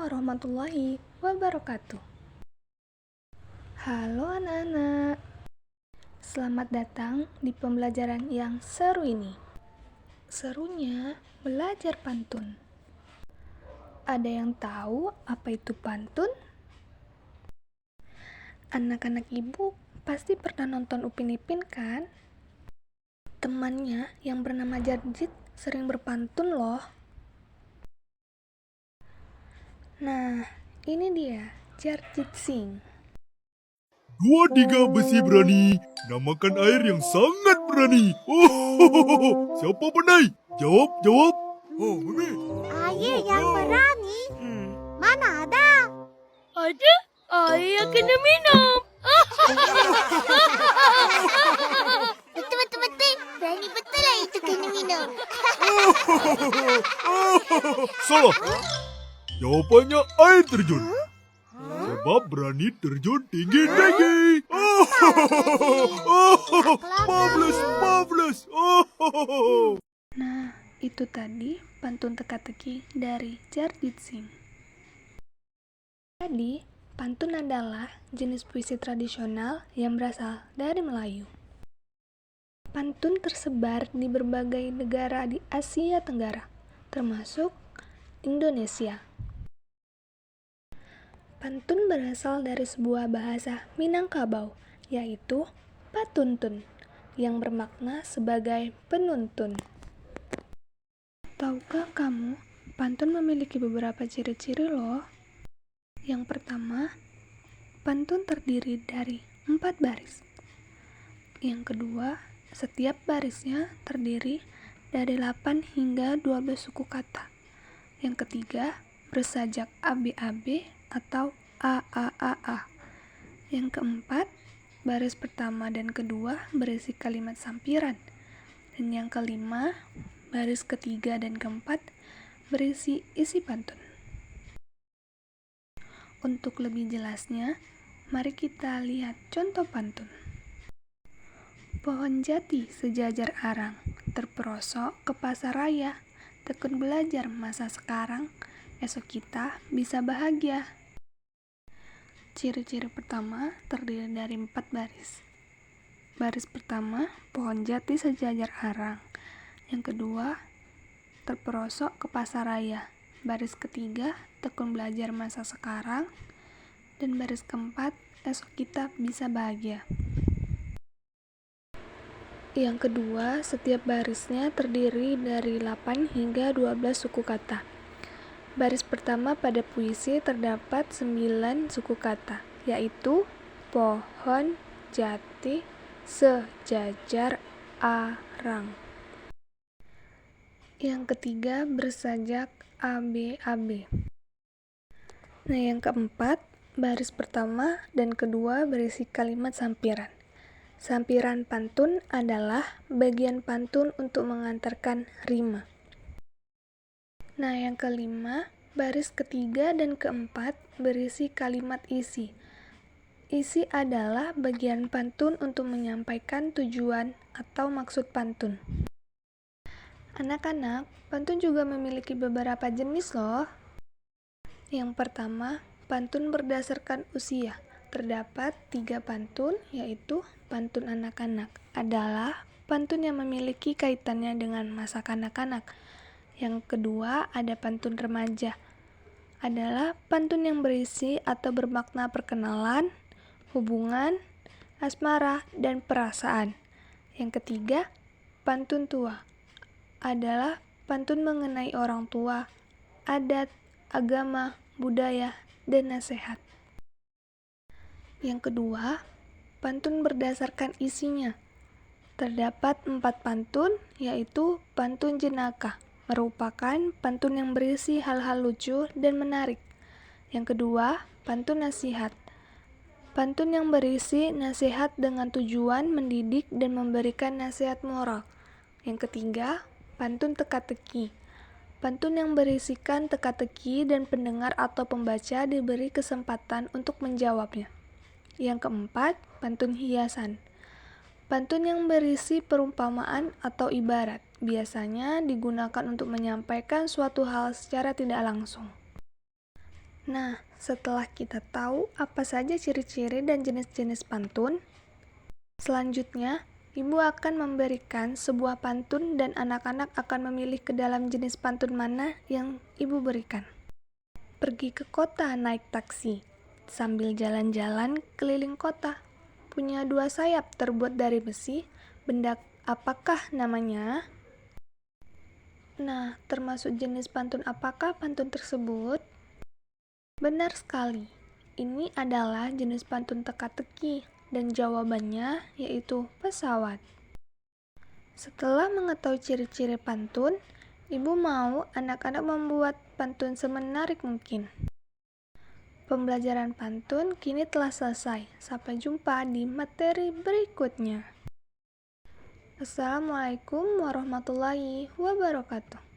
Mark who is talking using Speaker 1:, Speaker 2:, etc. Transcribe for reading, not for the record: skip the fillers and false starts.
Speaker 1: warahmatullahi wabarakatuh. Halo anak-anak, selamat datang di pembelajaran yang seru ini. Serunya belajar pantun. Ada yang tahu apa itu pantun? Anak-anak ibu pasti pernah nonton Upin Ipin kan? Temannya yang bernama Jarjit sering berpantun loh. Nah, ini dia Jarjit Singh.
Speaker 2: 2, 3 besi berani, namakan air yang sangat berani. Siapa pandai? Jawab. Oh, Bibi.
Speaker 3: Air yang berani? Mana ada?
Speaker 4: Ada air yang kena minum.
Speaker 3: Betul. Berani betul lah itu kena minum.
Speaker 2: Salah. Jawabannya air terjun. Sebab berani terjun tinggi-tinggi. Marvelous.
Speaker 1: Nah, itu tadi pantun teka-teki dari Jarjit Singh. Jadi, pantun adalah jenis puisi tradisional yang berasal dari Melayu. Pantun tersebar di berbagai negara di Asia Tenggara, termasuk Indonesia. Pantun berasal dari sebuah bahasa Minangkabau, yaitu patuntun, yang bermakna sebagai penuntun. Tahukah kamu, pantun memiliki beberapa ciri-ciri loh. Yang pertama, pantun terdiri dari 4 baris. Yang kedua, setiap barisnya terdiri dari 8 hingga 12 suku kata. Yang ketiga, bersajak ABAB atau AAAA. Yang keempat, baris pertama dan kedua berisi kalimat sampiran. Dan yang kelima, baris ketiga dan keempat berisi isi pantun. Untuk lebih jelasnya, mari kita lihat contoh pantun. Pohon jati sejajar arang, terperosok ke pasar raya. Tekun belajar masa sekarang, esok kita bisa bahagia. Ciri-ciri pertama terdiri dari 4 baris. Baris pertama, pohon jati sejajar arang. Yang kedua, terperosok ke pasar raya. Baris ketiga, tekun belajar masa sekarang. Dan baris keempat, esok kita bisa bahagia. Yang kedua, setiap barisnya terdiri dari 8 hingga 12 suku kata. Baris pertama pada puisi terdapat 9 suku kata, yaitu pohon, jati, sejajar, arang. Yang ketiga, bersajak ABAB. Nah, yang keempat, baris pertama dan kedua berisi kalimat sampiran. Sampiran pantun adalah bagian pantun untuk mengantarkan rima. Nah, yang kelima, baris ketiga dan keempat berisi kalimat isi. Isi adalah bagian pantun untuk menyampaikan tujuan atau maksud pantun. Anak-anak, pantun juga memiliki beberapa jenis loh. Yang pertama, pantun berdasarkan usia. Terdapat 3 pantun, yaitu pantun anak-anak adalah pantun yang memiliki kaitannya dengan masa kanak-kanak. Yang kedua, ada pantun remaja. Adalah pantun yang berisi atau bermakna perkenalan, hubungan, asmara, dan perasaan. Yang ketiga, pantun tua. Adalah pantun mengenai orang tua, adat, agama, budaya, dan nasihat. Yang kedua, pantun berdasarkan isinya. Terdapat 4 pantun, yaitu pantun jenaka. Merupakan pantun yang berisi hal-hal lucu dan menarik. Yang kedua, pantun nasihat. Pantun yang berisi nasihat dengan tujuan mendidik dan memberikan nasihat moral. Yang ketiga, pantun teka-teki. Pantun yang berisikan teka-teki dan pendengar atau pembaca diberi kesempatan untuk menjawabnya. Yang keempat, pantun hiasan. Pantun yang berisi perumpamaan atau ibarat, biasanya digunakan untuk menyampaikan suatu hal secara tidak langsung. Nah, setelah kita tahu apa saja ciri-ciri dan jenis-jenis pantun, selanjutnya Ibu akan memberikan sebuah pantun dan anak-anak akan memilih ke dalam jenis pantun mana yang Ibu berikan. Pergi ke kota naik taksi, sambil jalan-jalan keliling kota. Punya 2 sayap terbuat dari besi, benda apakah namanya? Nah, termasuk jenis pantun apakah pantun tersebut? Benar sekali, ini adalah jenis pantun teka-teki dan jawabannya yaitu pesawat. Setelah mengetahui ciri-ciri pantun, Ibu mau anak-anak membuat pantun semenarik mungkin. Pembelajaran pantun kini telah selesai. Sampai jumpa di materi berikutnya. Assalamualaikum warahmatullahi wabarakatuh.